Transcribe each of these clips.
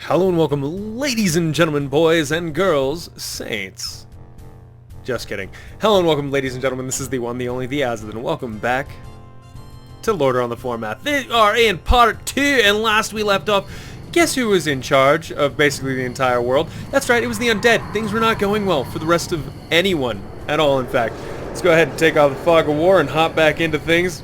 Hello and welcome, ladies and gentlemen, boys and girls, saints. Just kidding. Hello and welcome, ladies and gentlemen. This is the one, the only, the Azothan. Welcome back to Lordaeron the Foremath. They are in part 2, and last we left off, guess who was in charge of basically the entire world? That's right, it was the Undead. Things were not going well for the rest of anyone at all, in fact. Let's go ahead and take off the fog of war and hop back into things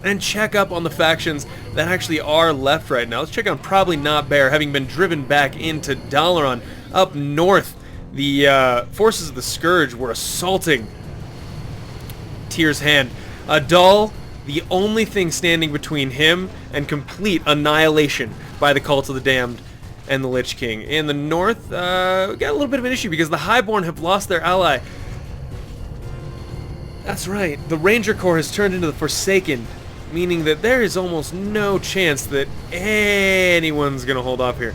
and check up on the factions that actually are left right now. Let's check on Probably Not Bear, having been driven back into Dalaran. Up north, the forces of the Scourge were assaulting Tyr's Hand. Adal, the only thing standing between him and complete annihilation by the Cult of the Damned and the Lich King. In the north, we got a little bit of an issue because the Highborn have lost their ally. That's right, the Ranger Corps has turned into the Forsaken, meaning that there is almost no chance that anyone's going to hold off here.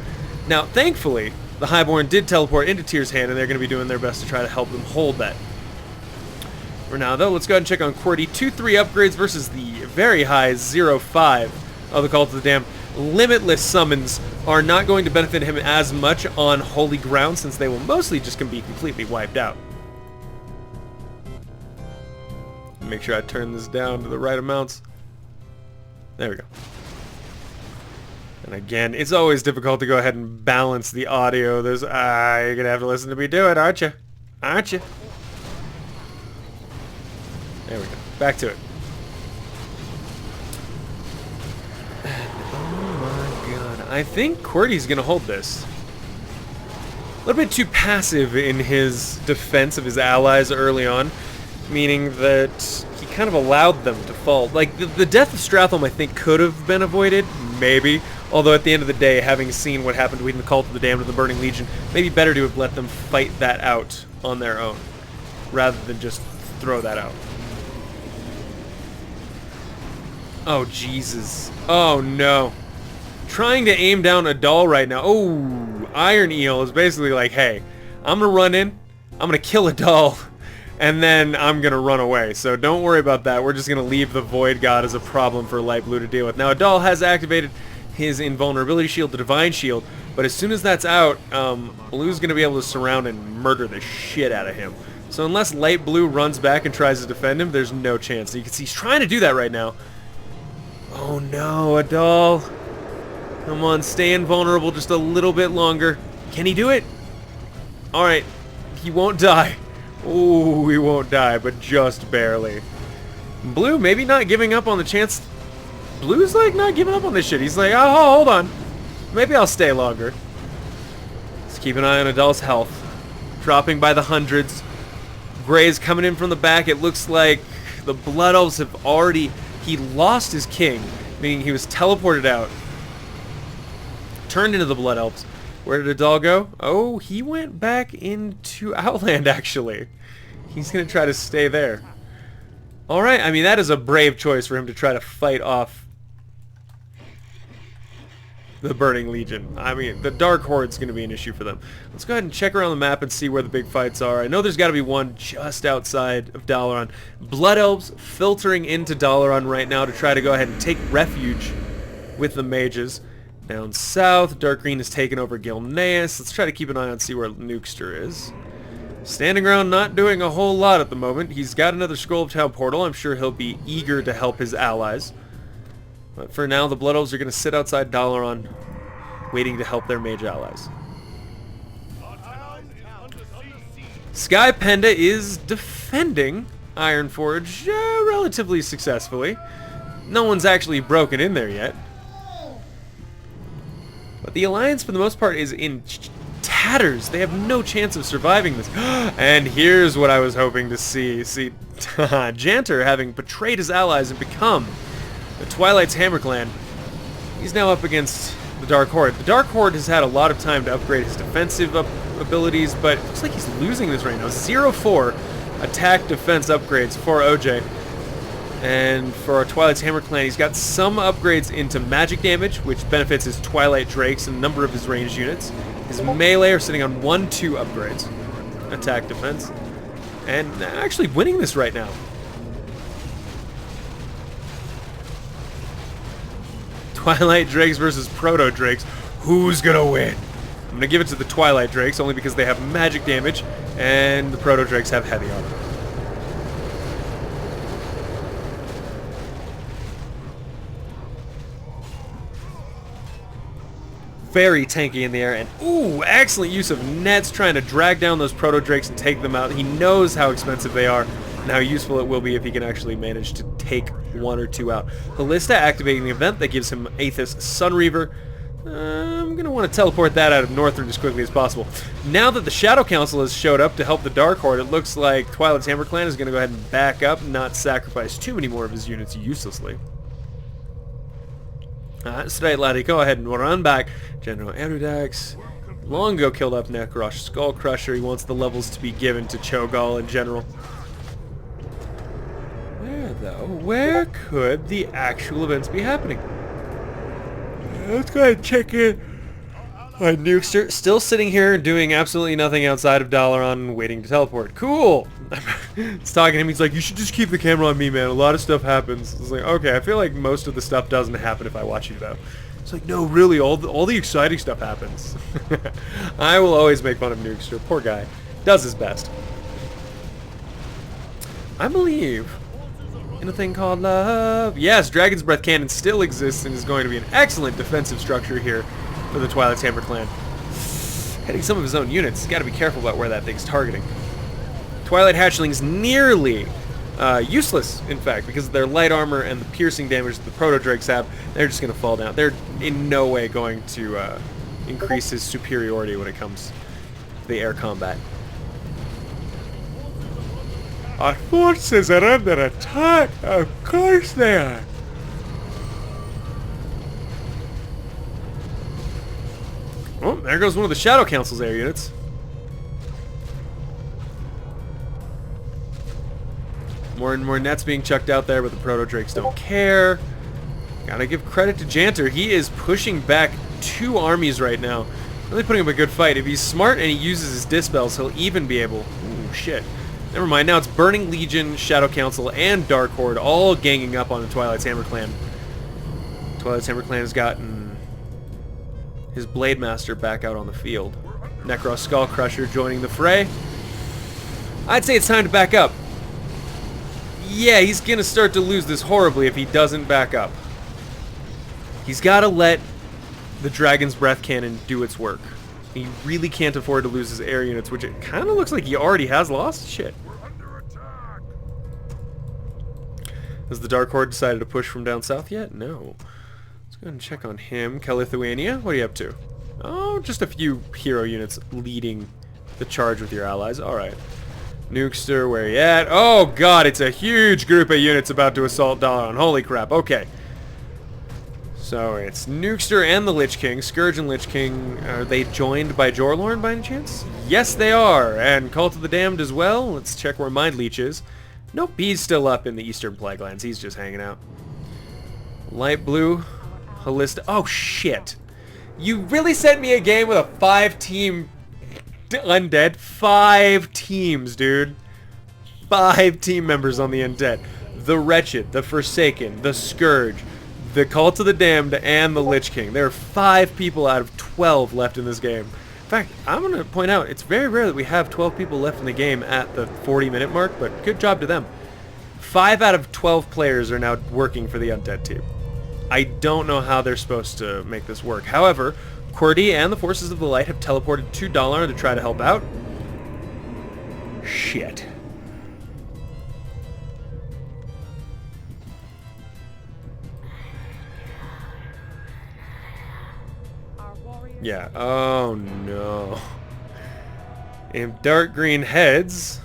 Now, thankfully, the Highborn did teleport into Tyr's Hand, and they're going to be doing their best to try to help them hold that. For now, though, let's go ahead and check on QWERTY. 2-3 upgrades versus the very high 0-5 of the Cult of the Damned. Limitless summons are not going to benefit him as much on holy ground, since they will mostly just be completely wiped out. Make sure I turn this down to the right amounts. There we go. And again, it's always difficult to go ahead and balance the audio. There's, you're gonna have to listen to me do it, aren't you? Aren't you? There we go. Back to it. Oh my god. I think QWERTY's gonna hold this. A little bit too passive in his defense of his allies early on, meaning that he kind of allowed them to fall. Like, the death of Stratholme, I think, could have been avoided, maybe. Although, at the end of the day, having seen what happened between the Cult of the Damned and the Burning Legion, maybe better to have let them fight that out on their own, rather than just throw that out. Oh, Jesus. Oh, no. Trying to aim down Adal right now. Oh, Iron Eel is basically like, hey, I'm going to run in, I'm going to kill Adal, and then I'm going to run away. So don't worry about that. We're just going to leave the Void God as a problem for Light Blue to deal with. Now, Adal has activated his invulnerability shield, the Divine Shield, but as soon as that's out, Blue's going to be able to surround and murder the shit out of him. So unless Light Blue runs back and tries to defend him, there's no chance. You can see he's trying to do that right now. Oh no, Adal. Come on, stay invulnerable just a little bit longer. Can he do it? Alright, he won't die. Ooh, he won't die, but just barely. Blue maybe not giving up on the chance. Blue's like not giving up on this shit. He's like, oh, hold on. Maybe I'll stay longer. Let's keep an eye on Adal's health. Dropping by the hundreds. Gray's coming in from the back. It looks like the Blood Elves have already... He lost his king, meaning he was teleported out. Turned into the Blood Elves. Where did Adal go? Oh, he went back into Outland, actually. He's going to try to stay there. Alright, I mean, that is a brave choice for him to try to fight off the Burning Legion. I mean, the Dark Horde's going to be an issue for them. Let's go ahead and check around the map and see where the big fights are. I know there's got to be one just outside of Dalaran. Blood Elves filtering into Dalaran right now to try to go ahead and take refuge with the mages. Down south, Dark Green has taken over Gilneas. Let's try to keep an eye on see where Nukester is. Standing around not doing a whole lot at the moment. He's got another Scroll of Town portal. I'm sure he'll be eager to help his allies. But for now, the Blood Elves are going to sit outside Dalaran, waiting to help their mage allies. Sky Penda is defending Ironforge relatively successfully. No one's actually broken in there yet. But the Alliance, for the most part, is in tatters. They have no chance of surviving this. And here's what I was hoping to see. See, Janter, having betrayed his allies and become the Twilight's Hammer Clan, he's now up against the Dark Horde. The Dark Horde has had a lot of time to upgrade his defensive abilities, but it looks like he's losing this right now. 0-4 attack defense upgrades for OJ. And for our Twilight's Hammer clan, he's got some upgrades into magic damage, which benefits his Twilight Drakes and a number of his ranged units. His melee are sitting on 1-2 upgrades. Attack, defense. And actually winning this right now. Twilight Drakes versus Proto Drakes. Who's gonna win? I'm gonna give it to the Twilight Drakes only because they have magic damage and the Proto Drakes have heavy armor. Very tanky in the air, and ooh, excellent use of nets trying to drag down those Proto Drakes and take them out. He knows how expensive they are and how useful it will be if he can actually manage to take 1 or 2 out. Ballista activating the event that gives him Aethys Sunreaver. I'm going to want to teleport that out of Northrend as quickly as possible. Now that the Shadow Council has showed up to help the Dark Horde, it looks like Twilight's Hammer Clan is going to go ahead and back up and not sacrifice too many more of his units uselessly. Straight laddie, go ahead and run back. General Erudax long ago killed up Necrosh Skull Crusher. He wants the levels to be given to Cho'Gall in general. Where though? Where could the actual events be happening? Let's go ahead and check in. Alright, Nukester still sitting here doing absolutely nothing outside of Dalaran waiting to teleport. Cool! It's talking to him, he's like, you should just keep the camera on me, man. A lot of stuff happens. It's like, okay, I feel like most of the stuff doesn't happen if I watch you though. It's like, no, really, all the exciting stuff happens. I will always make fun of Nukester. Poor guy. Does his best. I believe in a thing called love. Yes, Dragon's Breath Cannon still exists and is going to be an excellent defensive structure here for the Twilight's Hammer clan. Hitting some of his own units. Got to be careful about where that thing's targeting. Twilight Hatchlings nearly useless, in fact, because of their light armor and the piercing damage that the Proto Drakes have. They're just going to fall down. They're in no way going to increase his superiority when it comes to the air combat. Our forces are under attack. Of course they are. Oh, there goes one of the Shadow Council's air units. More and more nets being chucked out there, but the Proto Drakes don't care. Gotta give credit to Janter. He is pushing back 2 armies right now. Really putting up a good fight. If he's smart and he uses his dispels, he'll even be able... Ooh, shit. Never mind, now it's Burning Legion, Shadow Council, and Dark Horde all ganging up on the Twilight's Hammer clan. Twilight's Hammer clan has gotten his Blade Master back out on the field. Necrosh Skull Crusher joining the fray. I'd say it's time to back up. Yeah, he's gonna start to lose this horribly if he doesn't back up. He's gotta let the Dragon's Breath Cannon do its work. He really can't afford to lose his air units, which it kind of looks like he already has lost. Shit. Has the Dark Horde decided to push from down south yet? No. Let's go ahead and check on him. Calithuania, what are you up to? Oh, just a few hero units leading the charge with your allies. Alright. Nukester, where you at? Oh god, it's a huge group of units about to assault Dalaran. Holy crap, okay. So it's Nukester and the Lich King. Scourge and Lich King, are they joined by Jorlorn by any chance? Yes, they are. And Cult of the Damned as well. Let's check where Mind Leech is. Nope, he's still up in the Eastern Plaguelands. He's just hanging out. Light Blue, Halista. Oh, shit. You really sent me a game with a 5-team Undead? 5 teams, dude. 5 team members on the Undead. The Wretched, the Forsaken, the Scourge, the Cult of the Damned, and the Lich King. There are 5 people out of 12 left in this game. In fact, I'm going to point out, it's very rare that we have 12 people left in the game at the 40-minute mark, but good job to them. 5 out of 12 players are now working for the Undead team. I don't know how they're supposed to make this work. However, Cordy and the Forces of the Light have teleported to Dalaran to try to help out. Shit. Yeah, oh no. In dark green heads,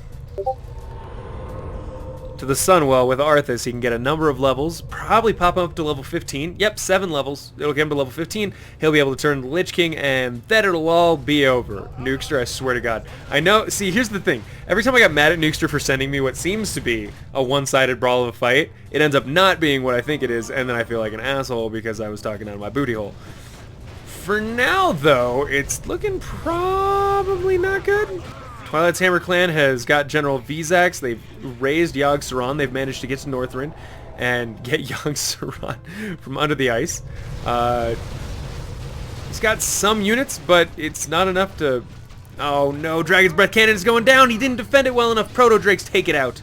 to the Sunwell with Arthas. He can get a number of levels, probably pop him up to level 15. Yep, 7 levels. It'll get him to level 15. He'll be able to turn the Lich King, and then it'll all be over. Nukester, I swear to God. I know, see, here's the thing. Every time I got mad at Nukester for sending me what seems to be a one-sided brawl of a fight, it ends up not being what I think it is, and then I feel like an asshole because I was talking out of my booty hole. For now, though, it's looking probably not good. Twilight's Hammer Clan has got General Vizax. They've raised Yogg-Saron. They've managed to get to Northrend and get Yogg-Saron from under the ice. He's got some units, but it's not enough to... Oh no, Dragon's Breath Cannon is going down. He didn't defend it well enough. Proto-Drakes take it out.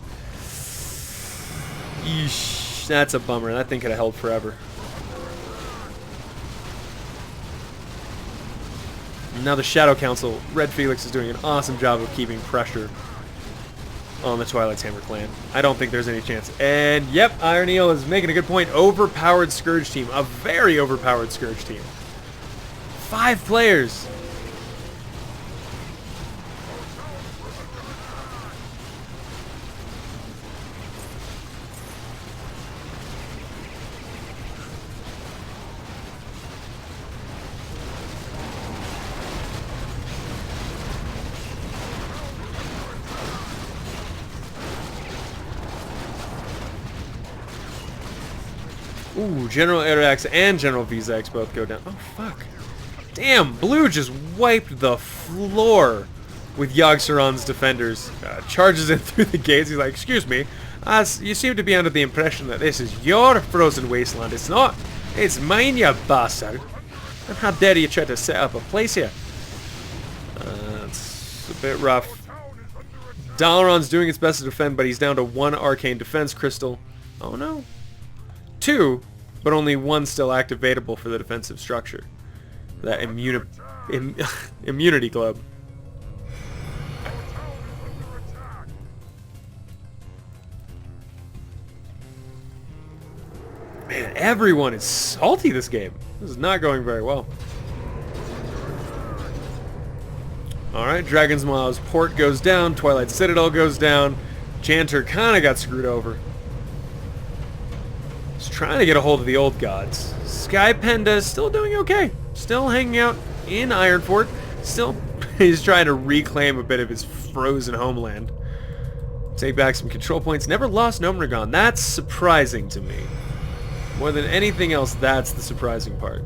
Yeesh, that's a bummer. That thing could have held forever. Now the Shadow Council, Red Felix is doing an awesome job of keeping pressure on the Twilight's Hammer Clan. I don't think there's any chance. And yep, Iron Eel is making a good point. Overpowered Scourge team. A very overpowered Scourge team. 5 players. Ooh, General Arax and General Vizax both go down. Oh, fuck. Damn, Blue just wiped the floor with Yogg-Saron's defenders. Charges in through the gates. He's like, excuse me, you seem to be under the impression that this is your frozen wasteland. It's not. It's mine, you bastard. And how dare you try to set up a place here? It's a bit rough. Dalaran's doing its best to defend, but he's down to 1 arcane defense crystal. Oh, no. 2, but only 1 still activatable for the defensive structure. That immunity globe. Man, everyone is salty this game. This is not going very well. Alright, Dragon's Maw's port goes down, Twilight Citadel goes down, Janter kind of got screwed over. He's trying to get a hold of the old gods. Sky Penda is still doing okay. Still hanging out in Ironfort. Still, he's trying to reclaim a bit of his frozen homeland. Take back some control points. Never lost Gnomeregan. That's surprising to me. More than anything else, that's the surprising part.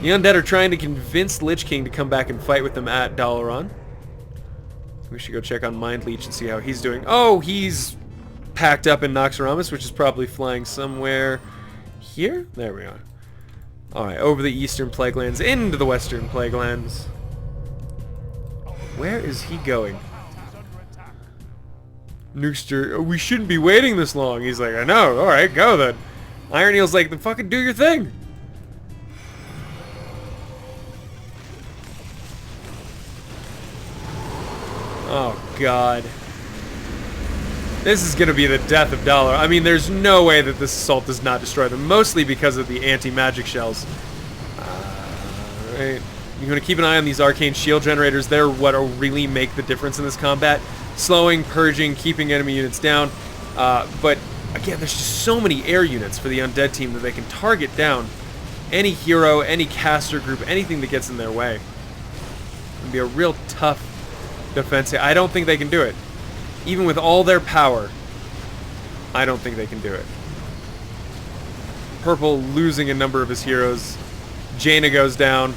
The Undead are trying to convince Lich King to come back and fight with them at Dalaran. We should go check on Mind Leech and see how he's doing. Oh, he's packed up in Noxoramus, which is probably flying somewhere here. There we are. Alright, over the Eastern Plaguelands, into the Western Plaguelands. Where is he going? Nukester, oh, we shouldn't be waiting this long. He's like, I know. Alright, go then. Iron Eel's like, then fucking do your thing. Oh, God. This is going to be the death of Dalaran. I mean, there's no way that this assault does not destroy them, mostly because of the anti-magic shells. Alright. You're going to keep an eye on these arcane shield generators. They're what will really make the difference in this combat. Slowing, purging, keeping enemy units down. But, again, there's just so many air units for the Undead team that they can target down any hero, any caster group, anything that gets in their way. It'll be a real tough defense here. I don't think they can do it. Even with all their power, I don't think they can do it. Purple losing a number of his heroes. Jaina goes down.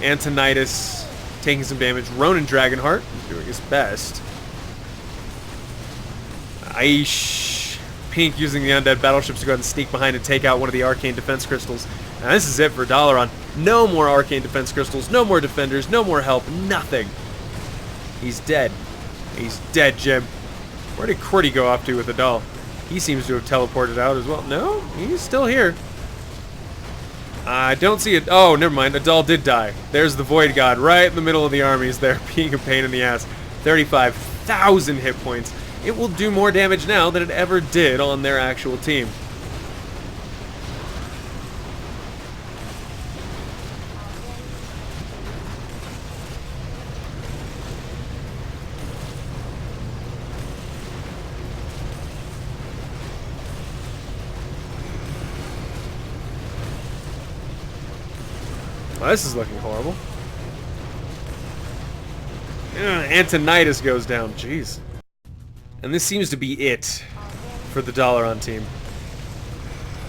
Antonidas taking some damage. Ronan Dragonheart is doing his best. Aish. Pink using the Undead battleships to go ahead and sneak behind and take out one of the arcane defense crystals. Now this is it for Dalaran. No more arcane defense crystals, no more defenders, no more help, nothing. He's dead. He's dead, Jim. Where did Cordy go off to with Adal? He seems to have teleported out as well. No, he's still here. I don't see it. Oh, never mind. Adal did die. There's the Void God right in the middle of the armies there, being a pain in the ass. 35,000 hit points. It will do more damage now than it ever did on their actual team. Well, this is looking horrible. Antonitis goes down. Jeez. And this seems to be it for the Dalaran team.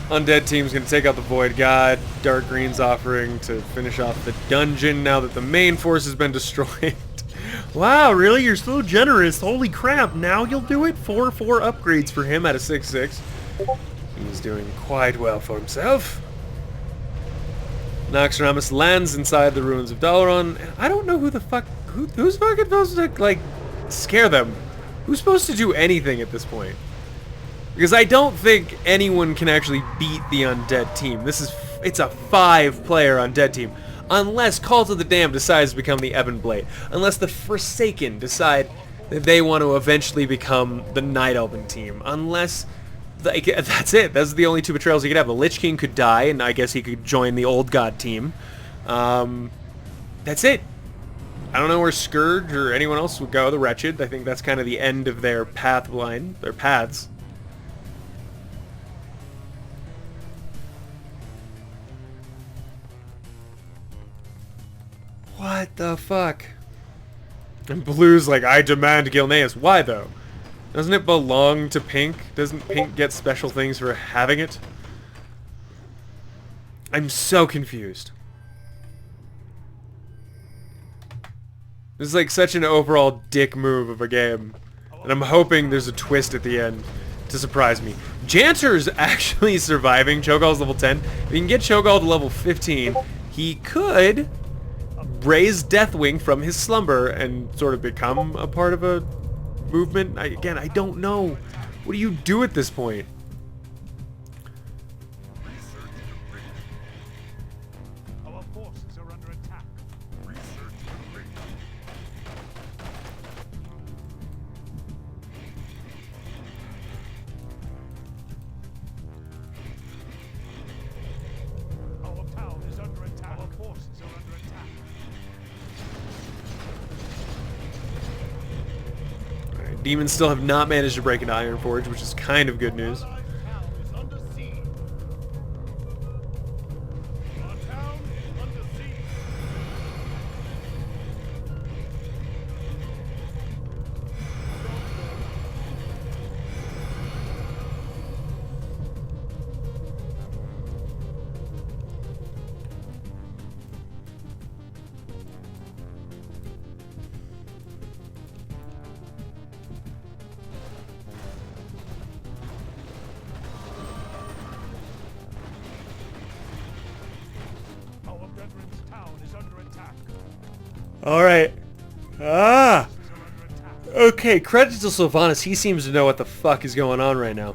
Undead team's gonna take out the Void God. Dark Green's offering to finish off the dungeon now that the main force has been destroyed. Wow, really? You're so generous. Holy crap. Now you'll do it? 4 upgrades for him out of 6-6. He's doing quite well for himself. Naxxramas lands inside the ruins of Dalaran. I don't know who the fuck... Who's fucking supposed to, like, scare them? Who's supposed to do anything at this point? Because I don't think anyone can actually beat the Undead team. It's a 5-player Undead team. Unless Cult of the Damned decides to become the Ebon Blade. Unless the Forsaken decide that they want to eventually become the Night Elven team. Unless... Like, that's it. Those are the only 2 betrayals you could have. The Lich King could die, and I guess he could join the Old God team. That's it. I don't know where Scourge or anyone else would go. The Wretched. I think that's kind of the end of their path line. Their paths. What the fuck? And Blue's like, I demand Gilneas. Why, though? Doesn't it belong to Pink? Doesn't Pink get special things for having it? I'm so confused. This is like such an overall dick move of a game. And I'm hoping there's a twist at the end to surprise me. Janter's actually surviving. Cho'Gall's level 10. If he can get Cho'Gall to level 15, he could raise Deathwing from his slumber and sort of become a part of a movement. Again, I don't know. What do you do at this point? Our forces are under attack. Our town is under attack. Our forces are under attack. Demons still have not managed to break into Ironforge, which is kind of good news. Alright. Okay, credit to Sylvanas. He seems to know what the fuck is going on right now.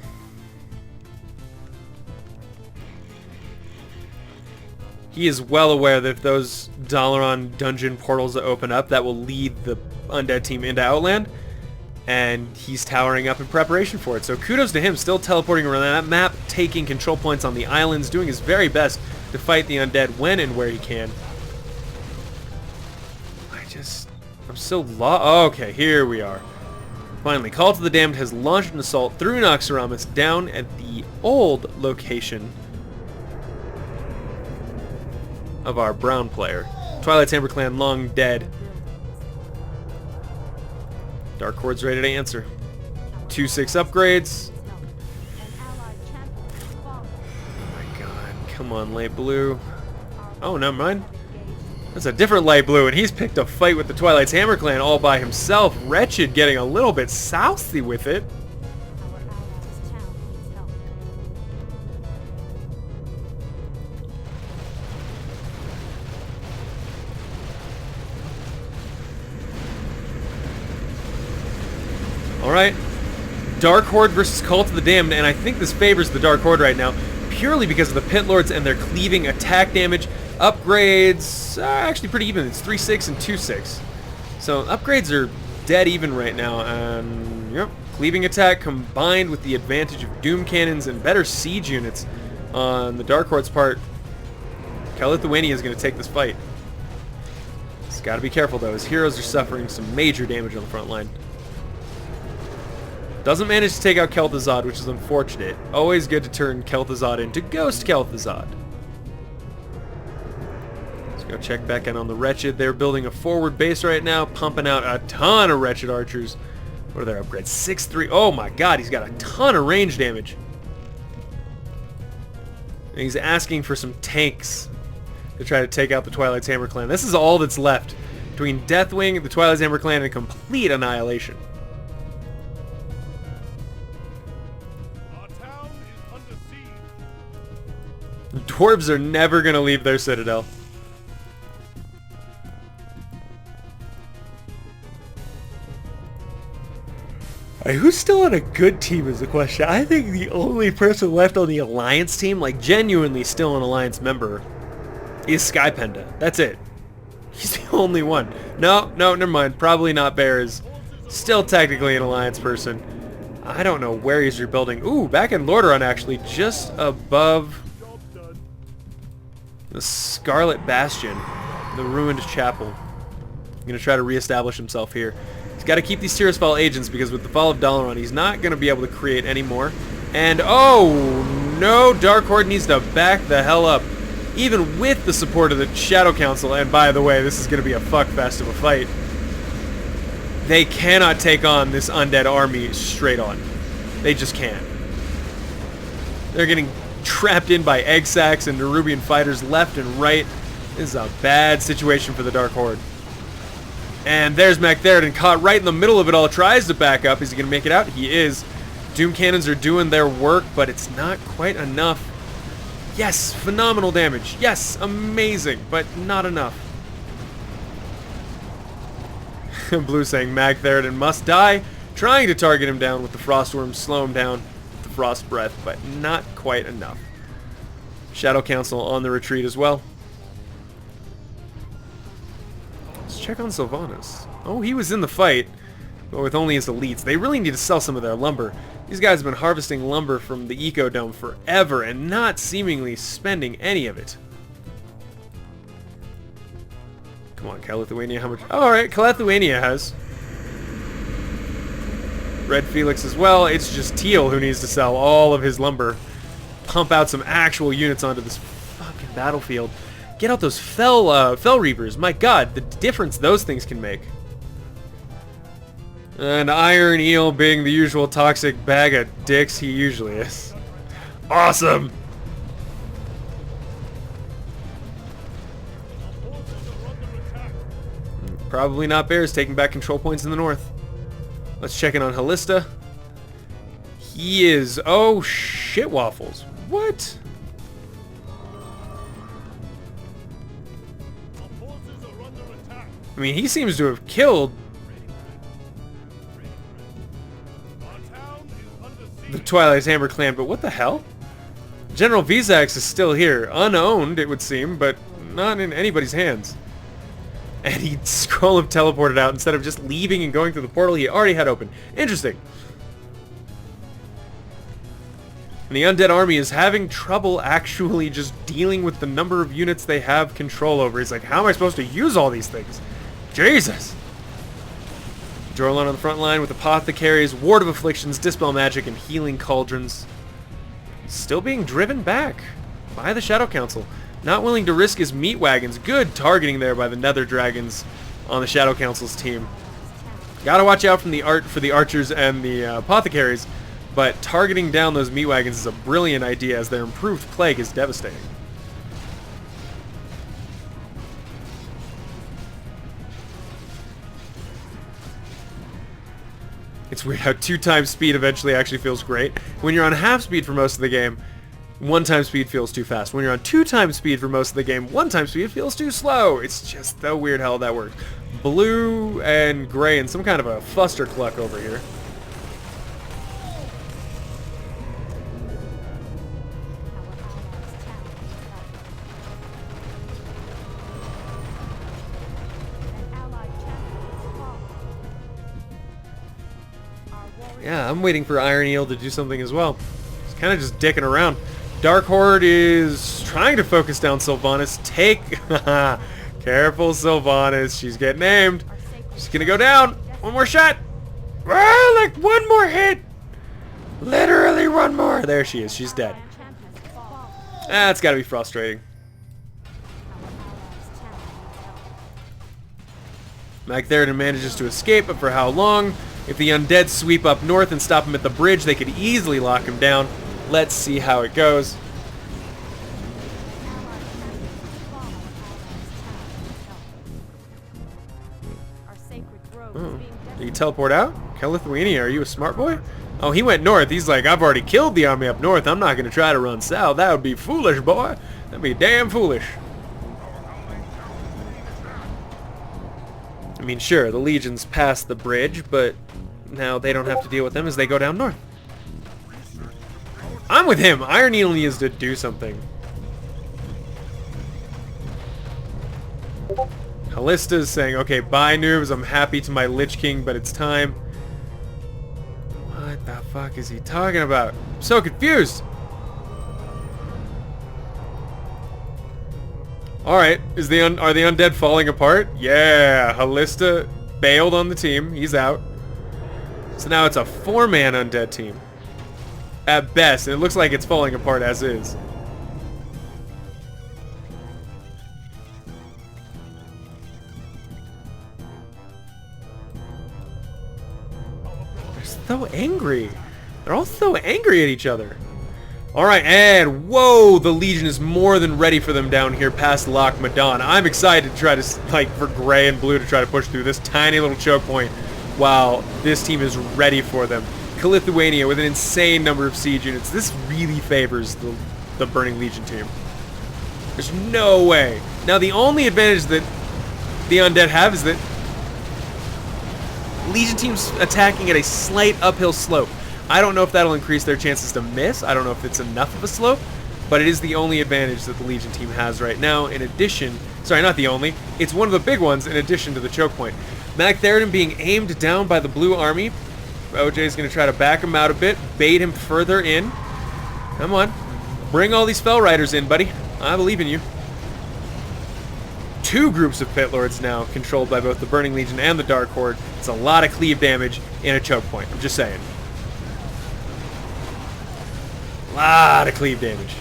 He is well aware that if those Dalaran dungeon portals that open up, that will lead the Undead team into Outland. And he's towering up in preparation for it. So kudos to him, still teleporting around that map, taking control points on the islands, doing his very best to fight the Undead when and where he can. I'm so okay, here we are. Finally, Cult of the Damned has launched an assault through Naxxramas down at the old location of our brown player. Twilight's Amber Clan long dead. Dark Hord's ready to answer. 2-6 upgrades. Oh my god, come on, light blue. Oh, never mind. That's a different light blue, and he's picked a fight with the Twilight's Hammer Clan all by himself. Wretched getting a little bit southy with it. Alright. Dark Horde versus Cult of the Damned, and I think this favors the Dark Horde right now, purely because of the Pit Lords and their cleaving attack damage. Upgrades are actually pretty even. It's 3-6 and 2-6. So upgrades are dead even right now. And yep, cleaving attack combined with the advantage of doom cannons and better siege units on the Dark Horde's part. Lithuania is going to take this fight. He's got to be careful though. His heroes are suffering some major damage on the front line. Doesn't manage to take out Kel'Thuzad, which is unfortunate. Always good to turn Kel'Thuzad into Ghost Kel'Thuzad. Go check back in on the Wretched. They're building a forward base right now, pumping out a ton of Wretched archers. What are their upgrades? 6-3. Oh my god, he's got a ton of range damage. And he's asking for some tanks to try to take out the Twilight's Hammer Clan. This is all that's left between Deathwing, the Twilight's Hammer Clan, and complete annihilation. Our town is under siege. The dwarves are never going to leave their citadel. Who's still on a good team is the question. I think the only person left on the Alliance team, like genuinely still an Alliance member, is Skypenda. That's it. He's the only one. No, never mind. Probably not Bear is still technically an Alliance person. I don't know where he's rebuilding. Ooh, back in Lordaeron actually, just above the Scarlet Bastion, the ruined chapel. I'm going to try to reestablish himself here. He's got to keep these Tirisfal agents because with the fall of Dalaran, he's not going to be able to create any more. And oh no, Dark Horde needs to back the hell up. Even with the support of the Shadow Council, and by the way, this is going to be a fuckfest of a fight. They cannot take on this undead army straight on. They just can't. They're getting trapped in by egg sacks and Nerubian fighters left and right. This is a bad situation for the Dark Horde. And there's MacTheridan caught right in the middle of it all. Tries to back up. Is he going to make it out? He is. Doom Cannons are doing their work, but it's not quite enough. Yes, phenomenal damage. Yes, amazing, but not enough. Blue saying MacTheridan must die. Trying to target him down with the Frostworm, slow him down with the Frost Breath, but not quite enough. Shadow Council on the retreat as well. Let's check on Sylvanas. Oh, he was in the fight, but with only his elites. They really need to sell some of their lumber. These guys have been harvesting lumber from the Ecodome forever and not seemingly spending any of it. Come on, Calithuania, how much? Oh, alright, Calithuania has. Red Felix as well. It's just Teal who needs to sell all of his lumber. Pump out some actual units onto this fucking battlefield. Get out those Fell Reapers. My god, the difference those things can make. And Iron Eel being the usual toxic bag of dicks he usually is. Awesome! Probably not Bears taking back control points in the north. Let's check in on Halista. He is... oh, shit waffles. What? I mean, he seems to have killed the Twilight's Hammer Clan, but what the hell? General Vizax is still here. Unowned, it would seem, but not in anybody's hands. And he Scroll of teleported out instead of just leaving and going through the portal he already had open. Interesting. And the Undead army is having trouble actually just dealing with the number of units they have control over. He's like, how am I supposed to use all these things? Jesus! Jorlon on the front line with Apothecaries, Ward of Afflictions, Dispel Magic, and Healing Cauldrons. Still being driven back by the Shadow Council. Not willing to risk his meat wagons. Good targeting there by the Nether Dragons on the Shadow Council's team. Gotta watch out from for the archers and the Apothecaries, but targeting down those meat wagons is a brilliant idea as their improved plague is devastating. It's weird how 2x speed eventually actually feels great. When you're on half speed for most of the game, 1x speed feels too fast. When you're on 2x speed for most of the game, 1x speed feels too slow. It's just so weird how that works. Blue and gray and some kind of a fustercluck over here. Yeah, I'm waiting for Iron Eel to do something as well. He's kind of just dicking around. Dark Horde is trying to focus down Sylvanas. Careful, Sylvanas. She's getting aimed. She's gonna go down. One more shot. Ah, like one more hit. Literally one more. There she is. She's dead. That's gotta be frustrating. Magtheridon manages to escape, but for how long? If the undead sweep up north and stop him at the bridge, they could easily lock him down. Let's see how it goes. Oh. Did he teleport out? Lithuania, are you a smart boy? Oh, he went north. He's like, I've already killed the army up north. I'm not going to try to run south. That would be foolish, boy. That'd be damn foolish. I mean, sure, the legions passed the bridge, but now they don't have to deal with them as they go down north. I'm with him. Iron Needle needs to do something. Callista's saying, okay, bye noobs, I'm happy to my Lich King, but it's time. What the fuck is he talking about? I'm so confused. Alright, are the undead falling apart? Yeah, Callista bailed on the team, he's out. So now it's a 4-man undead team. At best, and it looks like it's falling apart as is. So angry. They're all so angry at each other. Alright, and whoa, the Legion is more than ready for them down here past Loch Madon. I'm excited to try to, like, for Gray and Blue to try to push through this tiny little choke point while this team is ready for them. Lithuania with an insane number of siege units. This really favors the Burning Legion team. There's no way. Now, the only advantage that the Undead have is that Legion team's attacking at a slight uphill slope. I don't know if that'll increase their chances to miss. I don't know if it's enough of a slope, but it is the only advantage that the Legion team has right now. In addition, sorry, not the only, it's one of the big ones in addition to the choke point. Magtheridon being aimed down by the blue army. OJ is going to try to back him out a bit, bait him further in. Come on, bring all these Fell Riders in, buddy. I believe in you. Two groups of Pit Lords now, controlled by both the Burning Legion and the Dark Horde. It's a lot of cleave damage in a choke point. I'm just saying. A lot of cleave damage.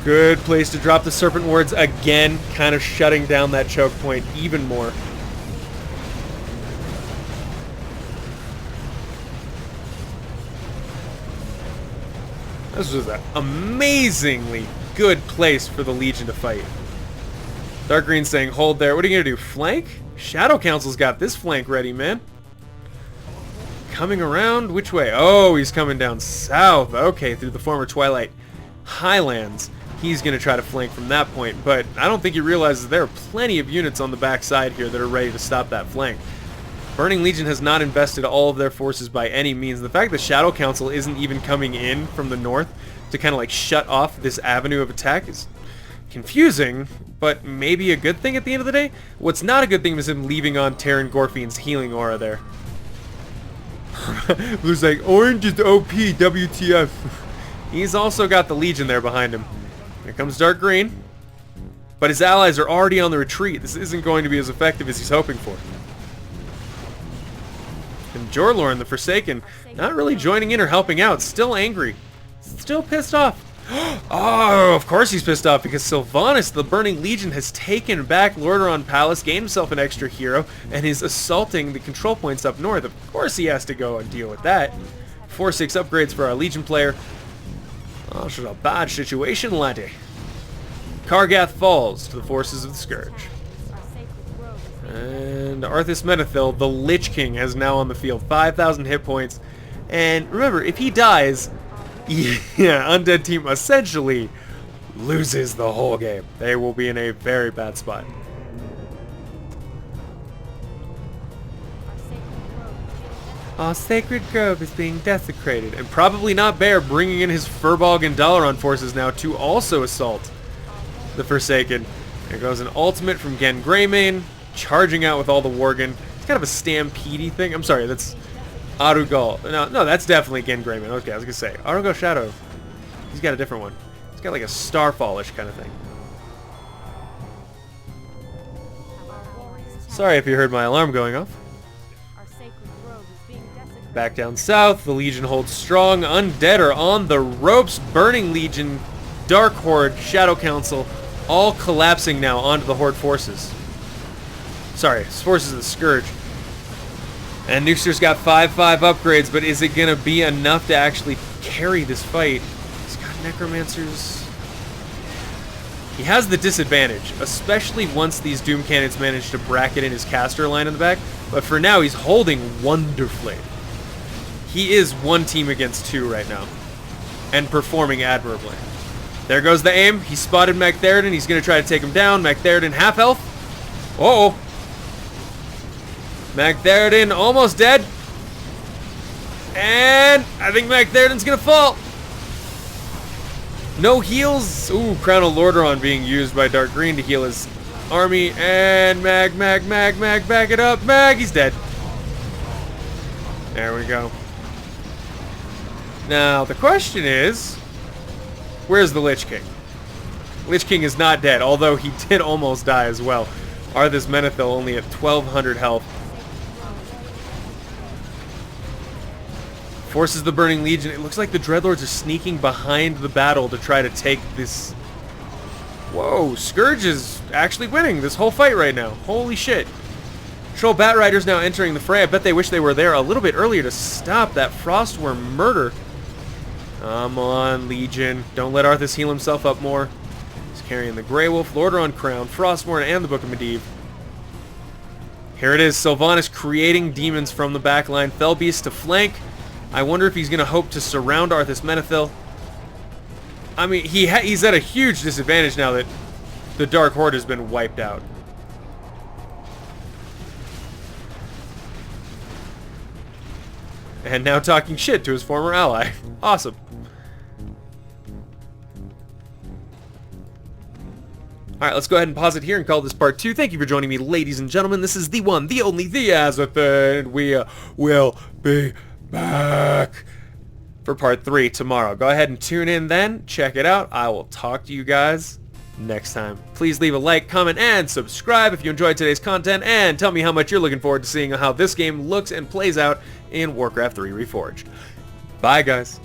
Good place to drop the Serpent Wards again, kind of shutting down that choke point even more. This was an amazingly good place for the Legion to fight. Dark Green saying, hold there. What are you going to do, flank? Shadow Council's got this flank ready, man. Coming around, which way? Oh, he's coming down south. Okay, through the former Twilight Highlands. He's going to try to flank from that point, but I don't think he realizes there are plenty of units on the backside here that are ready to stop that flank. Burning Legion has not invested all of their forces by any means. The fact that Shadow Council isn't even coming in from the north to kind of like shut off this avenue of attack is confusing, but maybe a good thing at the end of the day. What's not a good thing is him leaving on Terran Gorfian's healing aura there. Blue's like, orange is OP, WTF. He's also got the Legion there behind him. Here comes Dark Green. But his allies are already on the retreat. This isn't going to be as effective as he's hoping for. And Jorlorn, the Forsaken, not really joining in or helping out. Still angry. Still pissed off. Oh, of course he's pissed off because Sylvanas, the Burning Legion, has taken back Lordaeron Palace, gained himself an extra hero, and is assaulting the control points up north. Of course he has to go and deal with that. 4/6 upgrades for our Legion player. Oh, it's a bad situation, laddie. Kargath falls to the forces of the Scourge. And Arthas Menethil, the Lich King, has now on the field 5,000 hit points. And remember, if he dies, yeah, Undead team essentially loses the whole game. They will be in a very bad spot. Our sacred grove is being desecrated, and probably not Bear bringing in his Furbolg and Dalaran forces now to also assault the Forsaken. There goes an ultimate from Gen Greymane, charging out with all the Worgen. It's kind of a stampede thing. I'm sorry, that's Arugal. No, that's definitely Gen Greymane. Okay, I was gonna say Arugal Shadow. He's got a different one. He's got like a Starfallish kind of thing. Sorry if you heard my alarm going off. Back down south, the Legion holds strong. Undead are on the ropes. Burning Legion, Dark Horde, Shadow Council, all collapsing now onto the Horde forces. Sorry, forces of the Scourge. And Nooster's got 5/5 upgrades, but is it going to be enough to actually carry this fight? He's got Necromancers. He has the disadvantage, especially once these Doom Cannons manage to bracket in his caster line in the back. But for now, he's holding wonderfully. He is one team against two right now, and performing admirably. There goes the aim. He spotted Magtheridon. He's going to try to take him down. Magtheridon half health. Uh-oh. Magtheridon almost dead. And I think Magtheridon's going to fall. No heals. Ooh, Crown of Lordaeron being used by Dark Green to heal his army. And Mag, back it up. Mag, he's dead. There we go. Now, the question is, where's the Lich King? Lich King is not dead, although he did almost die as well. Arthas Menethil only at 1200 health. Forces the Burning Legion. It looks like the Dreadlords are sneaking behind the battle to try to take this. Whoa, Scourge is actually winning this whole fight right now. Holy shit. Troll Bat Riders now entering the fray. I bet they wish they were there a little bit earlier to stop that Frostworm murder. Come on, Legion. Don't let Arthas heal himself up more. He's carrying the Grey Wolf, Lordaeron Crown, Frostmourne, and the Book of Medivh. Here it is. Sylvanas creating demons from the back line. Fellbeast to flank. I wonder if he's going to hope to surround Arthas Menethil. I mean, he's at a huge disadvantage now that the Dark Horde has been wiped out. And now talking shit to his former ally. Awesome. Alright, let's go ahead and pause it here and call this part 2. Thank you for joining me, ladies and gentlemen. This is the one, the only, the Azothan, and we will be back for part 3 tomorrow. Go ahead and tune in then. Check it out. I will talk to you guys next time. Please leave a like, comment, and subscribe if you enjoyed today's content, and tell me how much you're looking forward to seeing how this game looks and plays out in Warcraft 3 Reforged. Bye, guys.